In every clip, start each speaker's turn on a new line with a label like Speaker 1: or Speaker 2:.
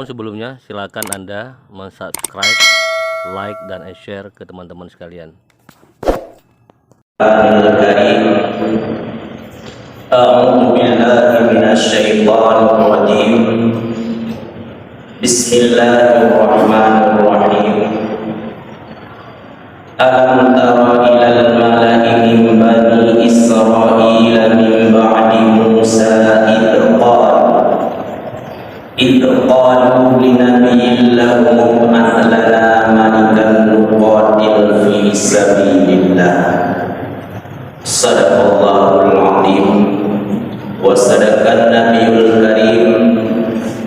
Speaker 1: sebelumnya, silakan Anda subscribe, like, dan share ke teman-teman sekalian.
Speaker 2: Bismillahirrahmanirrahim. Alam tara ilal mala'i min bani Israil min ba'di Musa idh qalu linabiyyin lahum ib'ath lana malikan nuqatil fi sabilillah. Sadaqallahul azim wa sadaqan nabiyul karim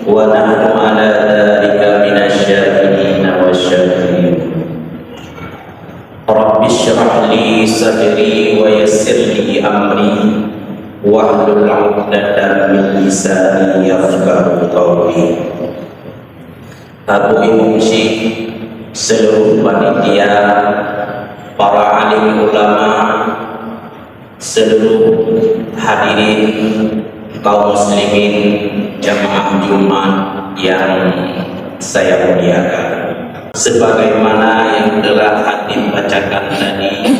Speaker 2: wa nahnu ala dzalika minasyahidin wasyakirin. Rabbi shrah li sadri wa yassir li amri wahlul 'uqdatam min lisani yafqahu qawli. Abu Ibu Syekh, seluruh panitia, para alim ulama, seluruh hadirin kaum muslimin jamaah Jumat yang saya muliakan. Sebagaimana yang telah Khatib bacakan tadi,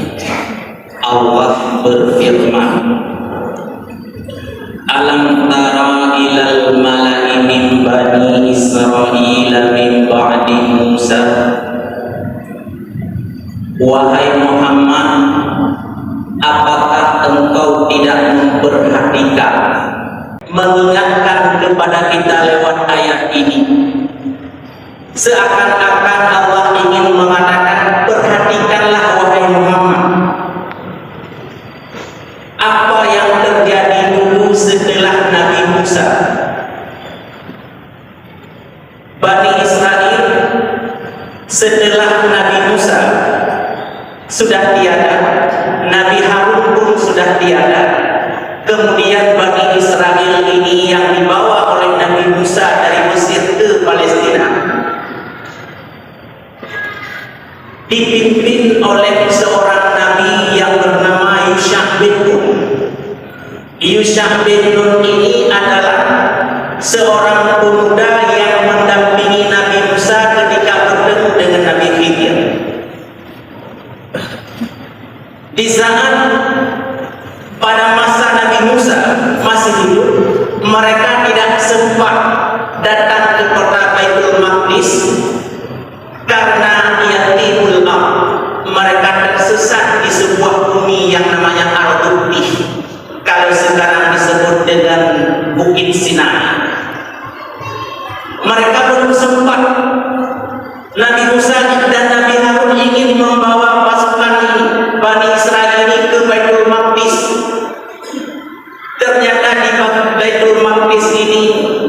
Speaker 2: Allah berfirman, Alam tara ilal mala'i min bani Israil min ba'di Musa. Wahai Muhammad, apakah engkau tidak memperhatikan, mengingatkan kepada kita lewat ayat ini? Seakan-akan Allah ingin mengatakan, perhatikanlah wahai Muhammad, apa yang terjadi dulu setelah Nabi Musa. Bani Israel setelah Nabi Musa sudah tiada, Nabi Harun pun sudah tiada. Kemudian Bani Israel ini yang dibawa oleh Nabi Musa dari Mesir ke Palestina dipimpin oleh seorang nabi yang bernama Yusha bin Nun. Yusha bin Nun ini adalah seorang pemuda yang mendampingi Nabi Musa ketika bertemu dengan Nabi Khidir. Di saat pada masa Nabi Musa masih hidup, mereka tidak sempat datang ke kota Baitul Maqdis karena yatimul am. Mereka tersesat di sebuah bumi yang namanya Ardubih, kalau sekarang disebut dengan Bukit Sinai. Mereka belum sempat. Nabi Musa dan Nabi Harun ingin membawa pasukan ini, Bani Israel ini, ke Baitul Maqdis. Ternyata di Baitul Maqdis ini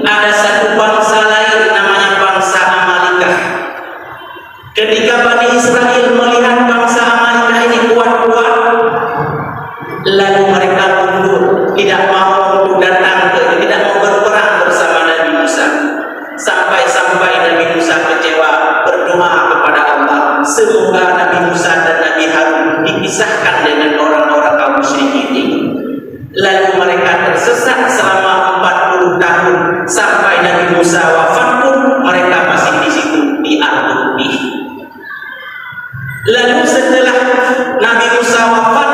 Speaker 2: ada satu bangsa lain namanya bangsa Amalikah. Ketika Bani Israel melihat bangsa Amalikah ini kuat-kuat, lalu mereka mundur, tidak mau datang tidak mau berperang bersama Nabi Musa. Sampai-sampai Nabi Musa kecewa, berdoa kepada Allah, semoga Nabi Musa dan Nabi Harun dipisahkan dengan orang-orang kaum musyrikin ini. Lalu mereka tersesat selama 40 tahun sampai Nabi Musa wafat pun mereka masih di situ di Ardubih. Lalu setelah Nabi Musa wafat,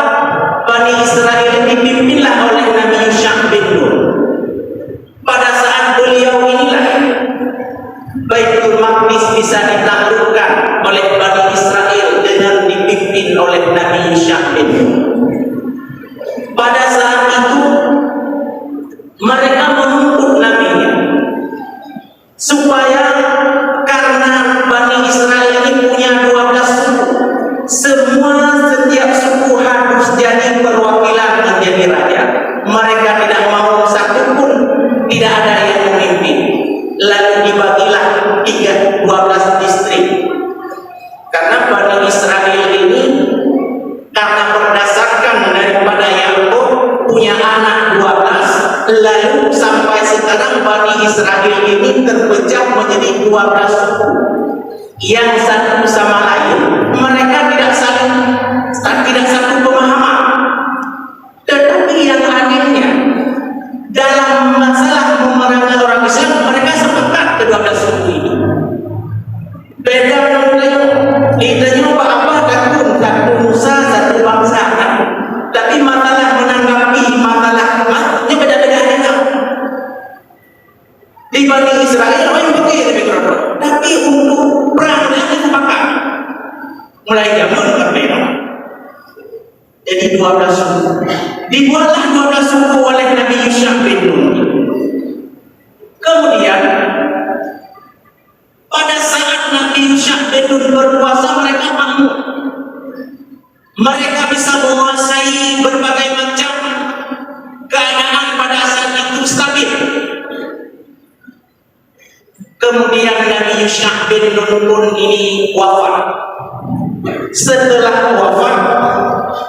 Speaker 2: Bani Israel dipimpinlah oleh Nabi Yusha bin Nun. Pada saat beliau inilah Baitul Maqdis bisa ditaklukkan oleh Bani Israel dengan dipimpin oleh Nabi Yusha bin Nun. Pada saat itu mereka menuntut nabinya supaya, karena Bani Israel ini punya 12 suku, setiap suku harus jadi perwakilan menjadi raja. Mereka tidak mau satu pun tidak ada yang memimpin. Lalu dibagilah 12 distrik. Karena Bani Israel ini, karena berdasarkan daripada Yakub punya anak 12, lalu sampai sekarang Bani Israel ini terpecah menjadi 12 suku yang satu sama lain mereka tidak satu pemahaman. Tetapi yang anehnya, dalam masalah memerangi orang Islam mereka sepakat kedua belah suku. 12 suku. Dibuatlah 12 suku oleh Nabi Yusha bin Nun. Kemudian pada saat Nabi Yusha bin Nun berkuasa, mereka makmur. Mereka bisa menguasai berbagai macam keadaan pada saat itu stabil. Kemudian Nabi Yusha bin Nun pun ini wafat. Setelah wafat,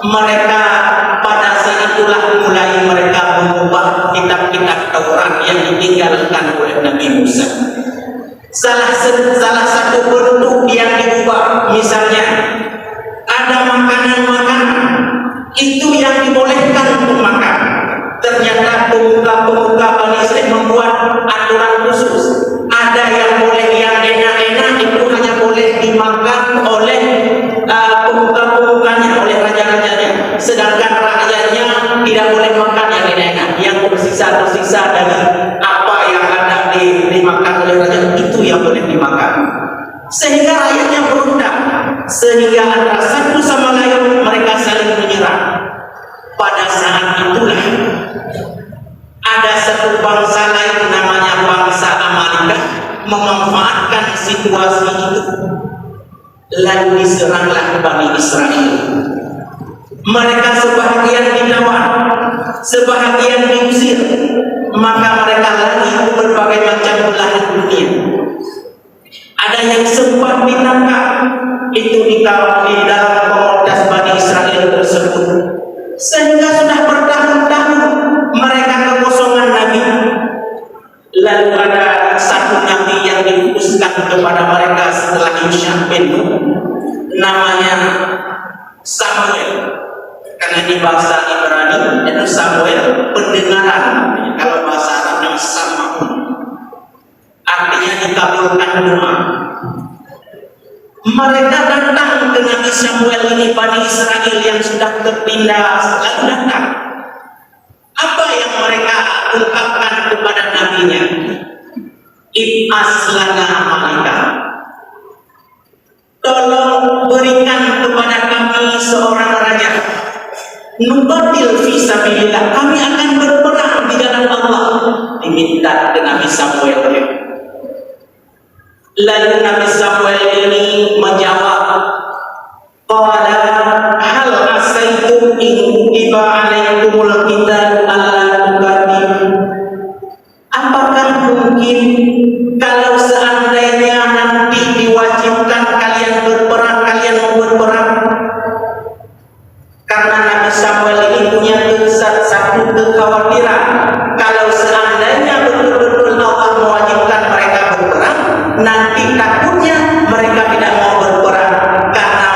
Speaker 2: mereka pada saat itulah mulai mereka mengubah kitab-kitab Taurat yang ditinggalkan oleh Nabi Musa. Salah satu bentuk yang diubah, misalnya ada makanan-makanan itu yang dibolehkan untuk makan. Ternyata pemuka-pemuka Bani Israel membuat aturan khusus. Ada yang boleh, yang enak-enak itu hanya boleh dimakan oleh pemuka-pemukanya, oleh raja-rajanya. Sedangkan rakyatnya tidak boleh makan yang enak-enak. Yang tersisa dari apa yang ada dimakan oleh raja, itu yang boleh dimakan. Sehingga rakyatnya berontak, sehingga antara satu sama lain mereka saling menyerang. Pada saat itulah ada satu bangsa lain namanya bangsa Amalekah memanfaatkan situasi itu, lalu diseranglah Bani Israel. Mereka sebahagian ditawan, sebahagian diusir, maka mereka lari ke berbagai macam belahan dunia. Ada yang sempat ditangkap itu di dalam komunitas Bani Israel tersebut, sehingga sudah bertahun-tahun mereka kekosongan Nabi. Lalu ada satu Nabi yang diutuskan kepada mereka setelah Yusha bin Nun, namanya Samuel. Karena di bahasa Ibrani itu Samuel pendengaran, kalau bahasa Arabnya Samaun, artinya dikabulkan doa. Mereka datang ke Nabi Samuel ini, Bani Israel yang sudah tertindas, lalu datang. Apa yang mereka ungkapkan kepada nabinya? Ib'aslana malika, tolong berikan kepada kami seorang raja. Nuqatil fi sabilillah, kami akan berperang di jalan Allah. Diminta ke Nabi Samuel. Lalu Nabi Samuel ini menjawab, qala hal asaitum in kutiba alaikumul qital alla tuqatilu. Apakah mungkin kalau seandainya nanti diwajibkan kalian berperang, kalian mau berperang? Karena Nabi Samuel ini punya satu kekhawatiran, kalau seandainya betul-betul Allah mewajibkan mereka berperang, nanti takutnya mereka tidak mau berperang. Karena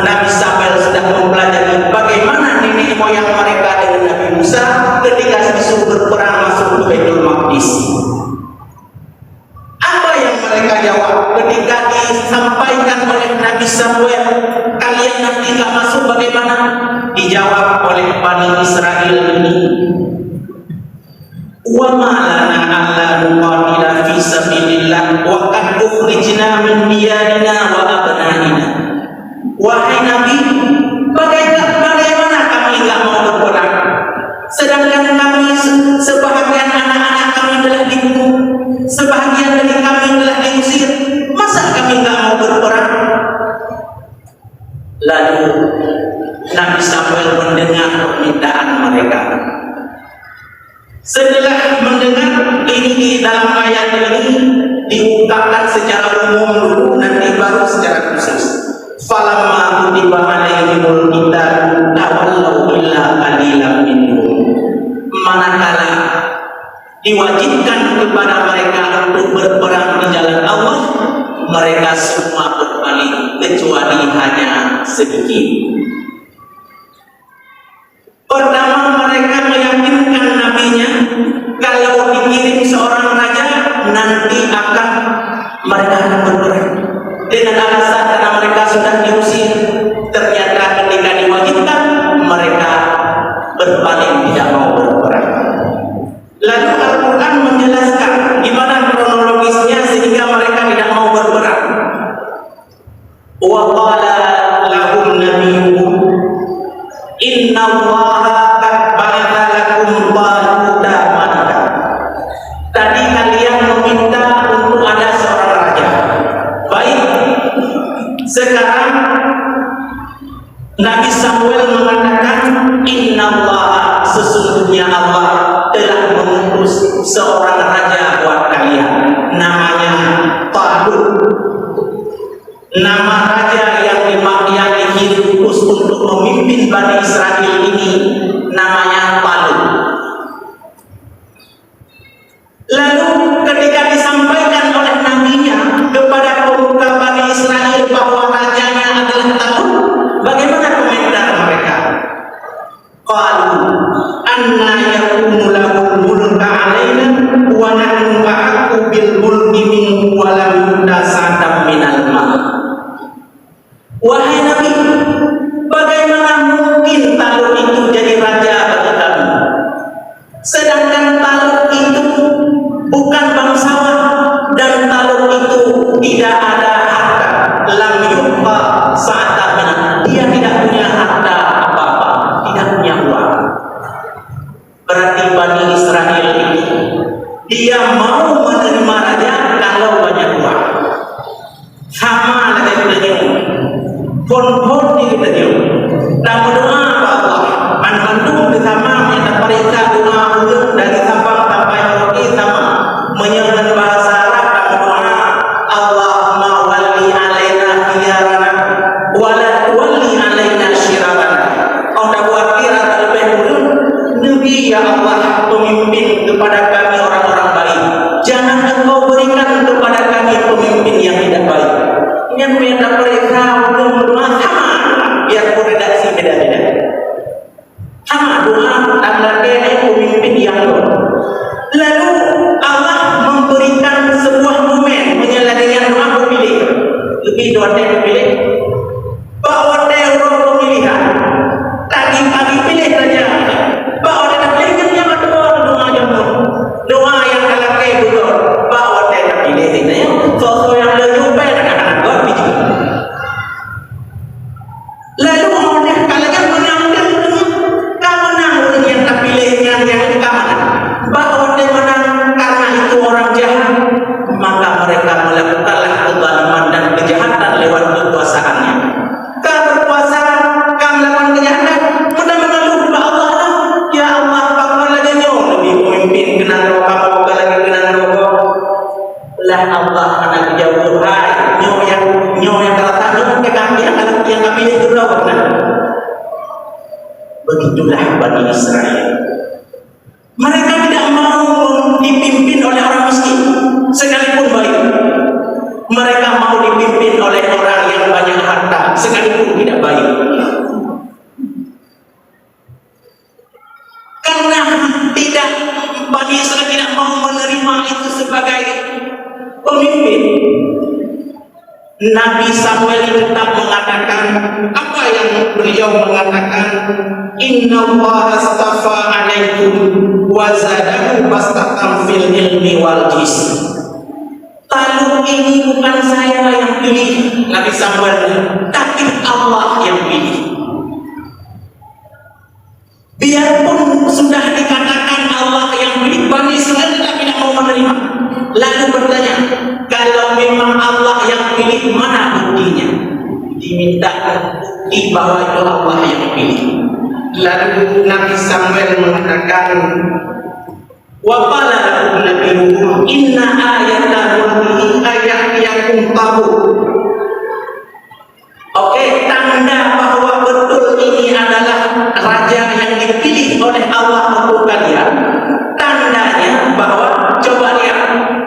Speaker 2: Nabi Samuel sudah mempelajari bagaimana nenek moyang mereka dengan Nabi Musa ketika disuruh berperang masuk ke Baitul Maqdis. Apa yang mereka jawab ketika disampaikan oleh Nabi Samuel, kalian nanti tidak masuk bagaimana? Dijawab oleh Bani Israel ini, wa ma lana alla nuqatila fi sabilillah wa qad ukhrijna min diyarina wa abnaina. Wahai Nabi, bagaimana kami enggak mau berperang, sedangkan kami sebahagian anak-anak kami telah dibunuh, sebahagian dari kami telah diusir, masa kami enggak mau berperang? Lalu Nabi Samuel mendengar permintaan mereka. Setelah mendengar ini, di dalam ayat ini diungkapkan secara umum dulu, nanti baru secara khusus. Falamma kutiba alaihimul qital tawallaw illa qalilan minhum. Manakala diwajibkan kepada mereka untuk berperang di jalan Allah, mereka semua berbalik kecuali hanya sedikit. Pertama, mereka meyakinkan nabinya kalau dikirim seorang raja nanti mereka akan berperang, dengan alasan karena mereka sudah diusir. Ternyata ketika diwajibkan mereka berbalik tidak mau berperang. Lalu Al-Quran menjelaskan gimana kronologisnya sehingga mereka tidak mau berperang. Wa qala lahum nabiyyuhum inna sesungguhnya Allah telah mengutus seorang raja buat kalian, namanya Talut. Nama raja yang dihirup untuk memimpin Bani Israel ini namanya Talut. Lalu ketika disampaikan oleh nabinya kepada pemuka Bani Israel bahwa rajanya adalah Talut, bagaimana komentar mereka? Qalu anna yakunu lahul mulka alaina wa nahnu a'aqu bil mulki minhu wa lam yu'ta sa'atan minal mal. Wahai Nabi, bagaimana mungkin Talut itu jadi raja bagi kami, sedangkan Talut itu bukan bangsawan dan Talut itu tidak ada harta. Lam yu'ta sa'atan minal mal. Dia tidak punya harta apa-apa, tidak punya uang. Berarti Bani Israel ini dia mau menerima raja kalau banyak uang. Sama lagi dengan pon-pon di kita dan berdoa kepada Allah. Mandu bersama menyatakan perintah doa ulun dari Sabang sampai Merauke sama menyebutkan bahasa Arab dan berdoa Allahumma walli alaina khiyarana wa la tuwalli alaina syirarana. Anda buat kira lebih dulu Nabi ya Allah pemimpin kepada kami orang-orang baik. Jangan engkau berikan kepada kami pemimpin yang tidak baik. Ini menyatakan mereka berdoa sama biarpun redaksi beda-beda. Sama doa tanda pemimpin yang baik. Lalu Allah memberikan sebuah momen menyelesaikan doa pemilih. Lebih doa pemilih. Bahwa teori pemilihan pagi-pagi pilih saja. Bahwa dia pilih yang doa jemur. Doa yang kalakai betul. Bahwa dia pilih ini. Sosok yang lebih baik anak-anak buat biji. Lalu oleh kalian menang yang terpilih yang keamanan. Bahwa dia menang karena itu orang jahat, maka mereka melakukanlah kezaliman dan kejahatan lewat kekuasaannya. Kau berkuasa, kau melakukan kejahatan, mudah mengeluh kepada Allah. Ya Allah, apa lagi nyawa lebih pemimpin kena rokok, apa lagi kena rokok. Lah Allah anak jauh hai nyawa yang terletak ke kami yang kami itu rawat. Begitulah Bani Israel. Mereka tidak mau dipimpin oleh orang miskin sekalipun baik. Mereka mau dipimpin oleh orang yang banyak harta sekalipun tidak baik. Karena tidak Bani Israel tidak mau menerima itu sebagai pemimpin. Nabi Samuel tetap mengatakan apa yang beliau mengatakan, Inna Allah astafa alaikum wa zadahu bastatan fil ilmi wal jism. Talut ini bukan saya yang pilih, Nabi Samuel, tapi Allah yang pilih. Biarpun sudah dikatakan Allah yang pilih, Bani Israel tidak mau menerima. Lalu bertanya, kalau memang Allah yang pilih, mana buktinya? Diminta bukti bahwa itu Allah yang pilih. Lalu Nabi Samuel mengatakan, wa qala lahum nabiyuhum inna ayatan mulkihi ayyakum tabu. Oke, tanda bahwa betul ini adalah raja yang dipilih oleh Allah untuk kalian. Tandanya bahwa coba lihat,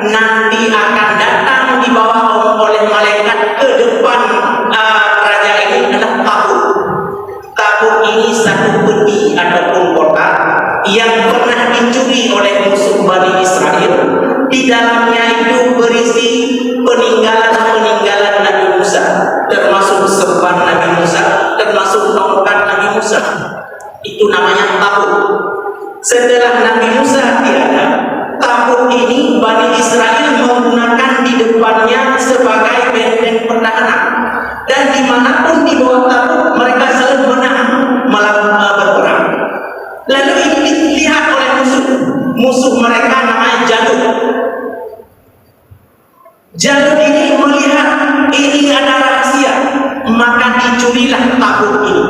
Speaker 2: nanti akan datang dibawa oleh malaikat ke depan raja ini adalah tabut. Tabut ini satu peti ataupun kotak yang pernah dicuri oleh musuh Bani Israel. Di dalamnya itu berisi peninggalan-peninggalan Nabi Musa, termasuk serban Nabi Musa, termasuk tongkat Nabi Musa. Itu namanya tabut. Setelah Nabi Musa tiada, tabut ini Bani Israel menggunakan di depannya sebagai benteng pertahanan. Dan dimanapun di bawah tabut mereka selalu menang melakukan berperang. Lalu ini dilihat oleh musuh mereka namanya Jalut. Jalut ini melihat ini ada rahasia, maka dicurilah tabut ini.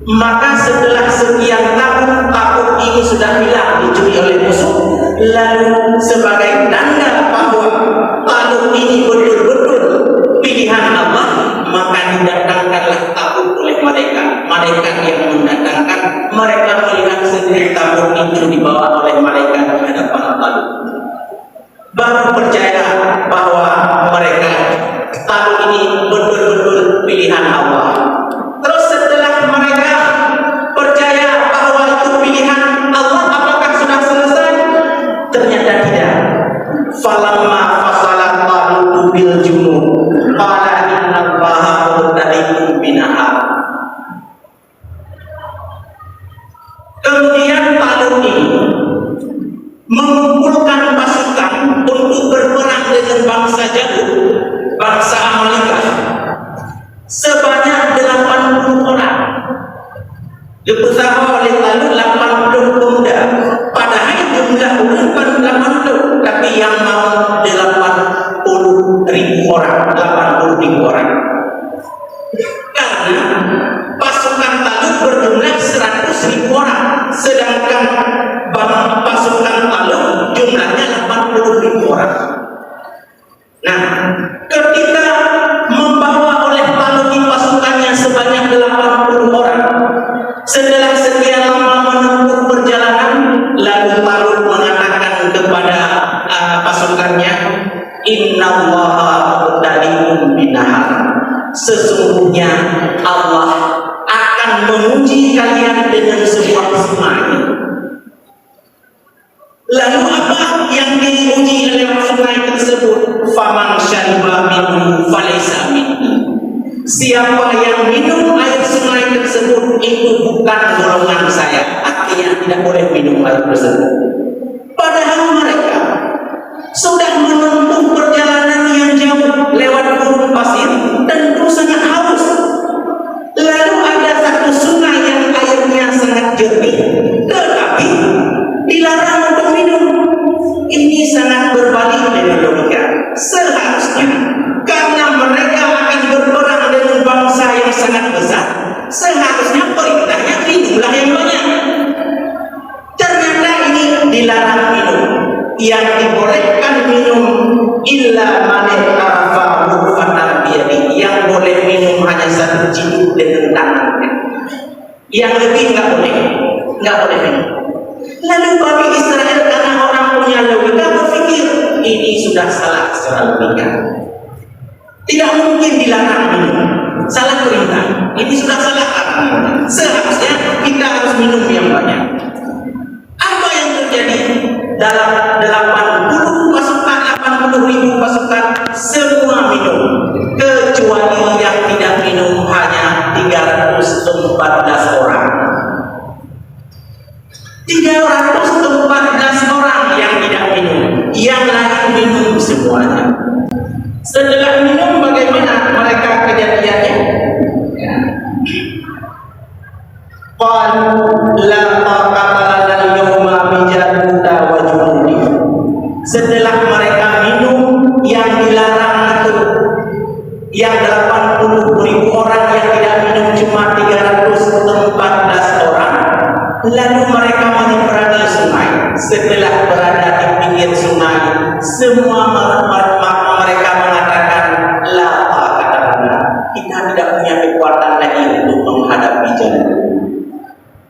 Speaker 2: Maka setelah sekian tahun tabut sudah hilang dicuri oleh musuh, lalu sebagai tanda bahwa Talut ini betul-betul pilihan Allah, maka didatangkanlah tabut oleh malaikat yang mendatangkan. Mereka melihat sendiri tabut itu dibawa oleh malaikat di hadapan Talut, baru percaya bahwa mereka Talut ini betul-betul pilihan Allah. Terus setelah mereka percaya bahwa itu pilihan Allah, apakah sudah selesai? Ternyata tidak. Falamma fasalat Talut bil junud qala innallaha mubtaliikum binahar. Kemudian Talut ini mengumpulkan pasukan untuk berperang dengan bangsa Jalut, bangsa Amalika, sebanyak 80 orang. Dibersama oleh Talut 80 pemuda. Padahal jumlah orang bukan 80, tapi yang mau 80.000 orang, 80.000 orang. Karena pasukan Talut berjumlah 100.000 orang, sedangkan pasukan Talut jumlahnya 80.000 orang. Nah, ketika membawa oleh Talut pasukannya sebanyak 80 orang, setelah sekian lama menempuh perjalanan, lalu Talut mengatakan kepada pasukannya, innallaha mubtaliikum binahar. Sesungguhnya Allah akan menguji kalian dengan sebuah sungai. Lalu apa yang diuji oleh sungai tersebut? Faman syariba minhu falaysa minni. Siapa yang minum air sungai tersebut itu bukan golongan saya. Artinya tidak boleh minum air tersebut. Padahal mereka sudah menempuh perjalanan yang jauh lewat gurun pasir, tentu sangat haus. Lalu ada satu sungai yang airnya sangat jernih, tetapi dilarang untuk minum. Ini sangat berbalik dengan logika. Seharusnya karena mereka akan berperang dengan bangsa yang sangat besar, seharusnya perintahnya minumlah yang banyak. Ternyata ini dilarang minum. Yang dibolehkan minum illa man arafa mufatan biyadi. Yang boleh minum hanya satu ciduk dengan tangannya. Yang lebih nggak boleh minum. Lalu Bani Israel karena orang punya logika berpikir ini sudah salah secara logika. Tidak mungkin dilarang minum. Salah perintah. Ini sudah salah. Seharusnya kita harus minum yang banyak. Apa yang terjadi? Dalam 80 pasukan, 80.000 pasukan, semua minum. Kecuali yang tidak minum hanya 314 orang. 314 orang yang tidak minum. Yang lain minum semuanya. Setelah minum bagaimana mereka kejadiannya? Qalu la taqata lana al-yawma bi jaluta wa junudi. Setelah mereka minum yang dilarang itu, yang 80.000 orang yang tidak minum cuma 314 orang, lalu mereka menyeberangi sungai. Setelah berada di pinggir sungai, semua mereka mengatakan la taqata lana. Kita tidak punya kekuatan lagi untuk menghadapi jalan.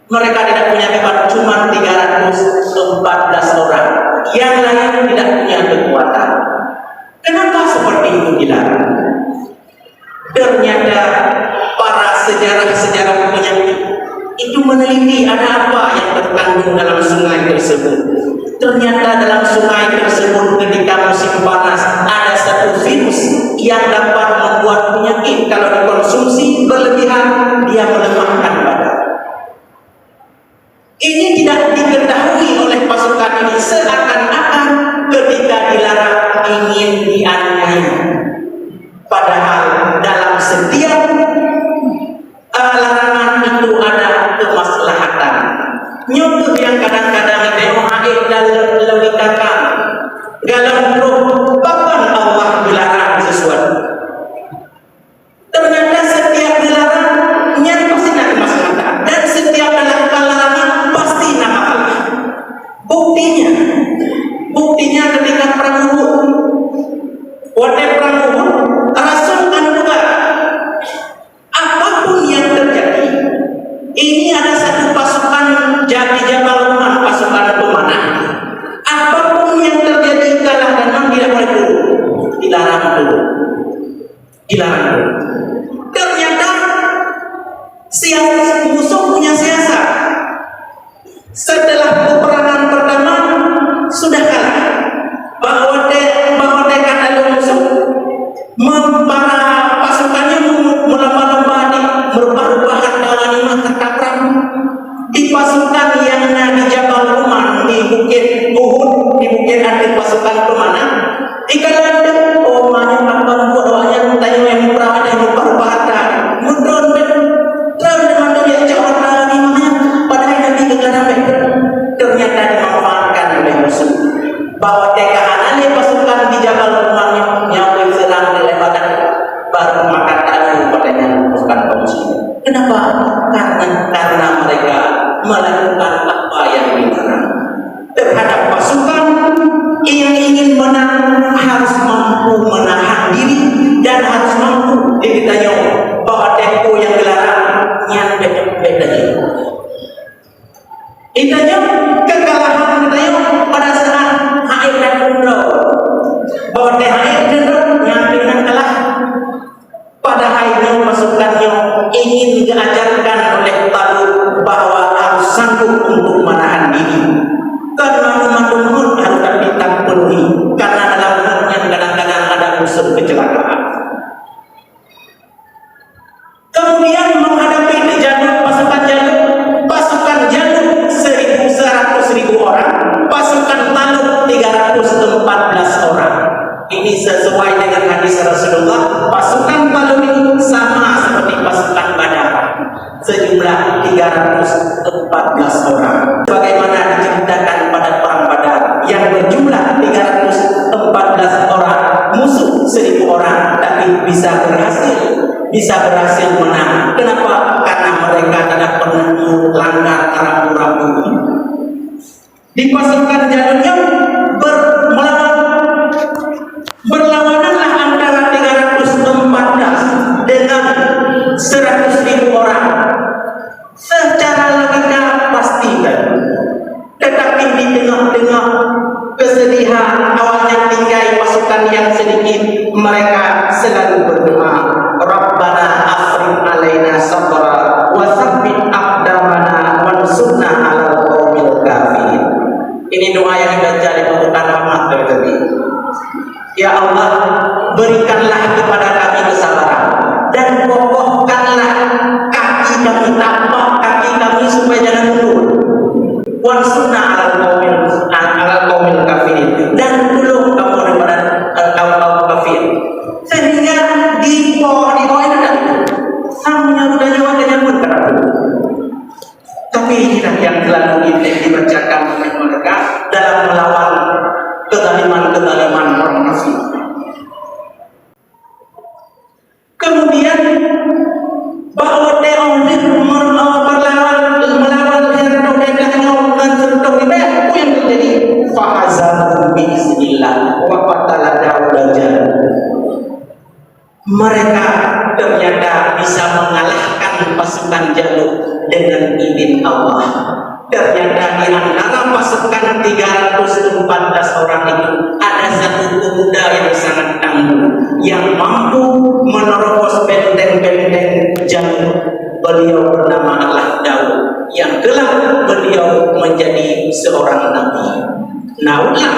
Speaker 2: Mereka tidak punya kekuatan, cuma 314 orang. Yang lain tidak punya kekuatan. Kenapa seperti itu dilarang? Ternyata para sejarah penyakit itu meneliti ada apa yang terkandung dalam sungai tersebut. Ternyata dalam sungai tersebut ketika musim panas ada satu virus yang dapat membuat penyakit. Kalau dikonsumsi berlebihan, dia melemahkan badan. Ini tidak diketahui oleh pasukan ini, seakan-akan ketika dilarang ingin dianiaya. Padahal dalam setiap larangan itu ada kemaslahatan. Nyutuh yang kadang-kadang itu dan logikakan dalam grup bahkan Allah dilarang sesuatu. Ternyata setiap dilarangnya pasti ada kemaslahatan, dan setiap larangan pasti nama Allah. Buktinya ketika perang Uhud. Waktu perang Uhud, Rasul juga apapun yang terjadi, ini ada satu pasukan jadi Jabal Rahmah, pasukan pemanah. Apapun yang terjadi kalah dan menang tidak boleh dulu, dilarang dulu. Ternyata musuh punya siasat. Setelah peperangan pertama sudah kalah, bahwa kata musuh para pasukannya melomba-lomba berubah dalam kata perang di pasukan yang di Jabal Rahmah, di Bukit Uhud, di bukit ada pasukan pemanah. Ikalah banyak apa doanya tanya yang berapa yang berubah mundur terus dengan dia jawab lagi pada Nabi negara ternyata dimanfaatkan oleh musuh bahwa kekahanannya pasukan di Jabal Rahmah yang serang oleh badan baru maka tadi padanya pasukan musuh. Kenapa? Karena mereka melakukan apa yang dilarang. Terhadap pasukan yang ingin menang harus mampu menahan diri dan harus mampu ditanya bahwa tempo yang dilarang yang bedanya. Itanya kekalahan ditanya pada saat Haid dan Umroh bahwa Haid dan Umroh yang dengan kalah pada Haidnya pasukannya ingin diajarkan oleh Talut bahwa harus sanggup untuk menahan diri. Karena memang harus kita penuhi. Karena dalam hatinya kadang-kadang ada unsur kecelakaan. Kemudian menghadapi pasukan Jalut 1.100.000 orang, pasukan Talut 314 orang. Ini sesuai dengan hadis Rasulullah. Pasukan Talut ini sama seperti pasukan Badar, sejumlah 314 orang. Bagaimana diceritakan pada perang Badar yang berjumlah 314 orang, musuh 1.000 orang, tapi bisa berhasil menang. Kenapa? Karena mereka tidak pernah melanggar rambu-rambu. Di pasukan Jalutnya berlawananlah antara 314 dengan 100.000 orang. Secara logika pasti kan. Tetapi di tengah-tengah kesedihan awalnya tinggal pasukan yang sedikit, mereka selalu berdoa, Rabbana afriq alaina sabra wa tsabbit aqdamana wansurna 'alal qaumil kafirin. Ini doa yang dibaca di pembukaan Muhammad tadi. Ya Allah, berikanlah kepada kami kesabaran dan kokohkanlah kaki kami, tapak kaki kami supaya jangan mundur. Wansurna 'alal qaumil kafirin, dan tolong kamu daripada kaum kafir. Sehingga di bawah ini ada samanya sudah jawabannya pun terlalu. Tapi inilah yang selalu dibacakan oleh mereka dalam melawan kezaliman orang kafir. Kemudian bahwa dia melawan yang terjadi fahazam biiznillah wa qatala Dauda. Mereka ternyata bisa mengalahkan pasukan Jalut dengan izin Allah. Ternyata di antara pasukan 314 orang itu ada satu pemuda yang sangat tangguh, yang mampu menerobos benteng-benteng Jalut. Beliau bernama Allah Daud, yang kelak beliau menjadi seorang nabi. Naudlah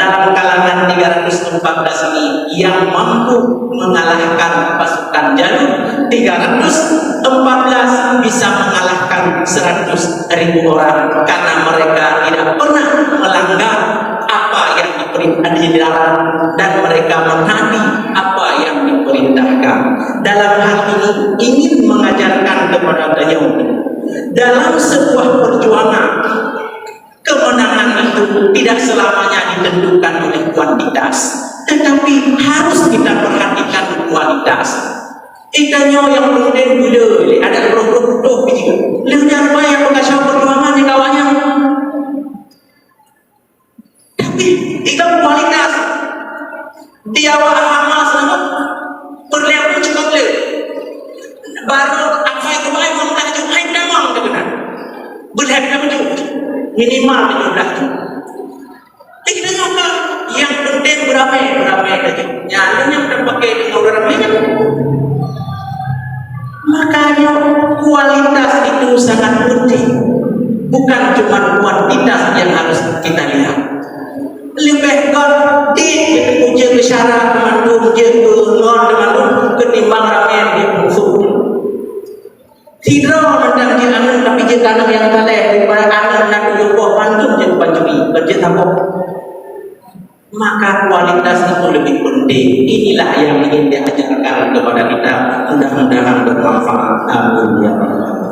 Speaker 2: dalam kalangan 314 ini yang mampu mengalahkan pasukan Jalut. 314 bisa mengalahkan 100.000 orang karena mereka tidak pernah melanggar apa yang dilarang dan mereka menaati apa yang diperintahkan. Dalam hal ini ingin mengajarkan kepada beliau, dalam sebuah perjuangan kemenangan itu tidak selamanya ditentukan oleh kuantitas, tetapi harus kita perhatikan kualitas. Ikannya yang penting gula, ada produk biji. Lihat apa yang berkasih perjuangan di kawannya. Itu kualitas dia amal sama perlewu cukup le baru apa itu baik memudah itu hai damang tu kan berlewu itu minimal jumlah itu kita juga yang penting beramai saja nyalanya udah pakai dengan beramainya makanya kualitas itu sangat penting bukan cuma kuantitas yang harus kita lihat lebih di ujian bersyarat teman-teman ujian non teman-teman ketimbang ramai di musuh tidak mendang di anu tapi dia tanam yang taleh daripada anu nak yukoh pantum jadi panjumi kerja tambah maka kualitas itu lebih penting inilah yang ingin diajarkan kepada kita mudah-mudahan bermanfaat amin ya Allah.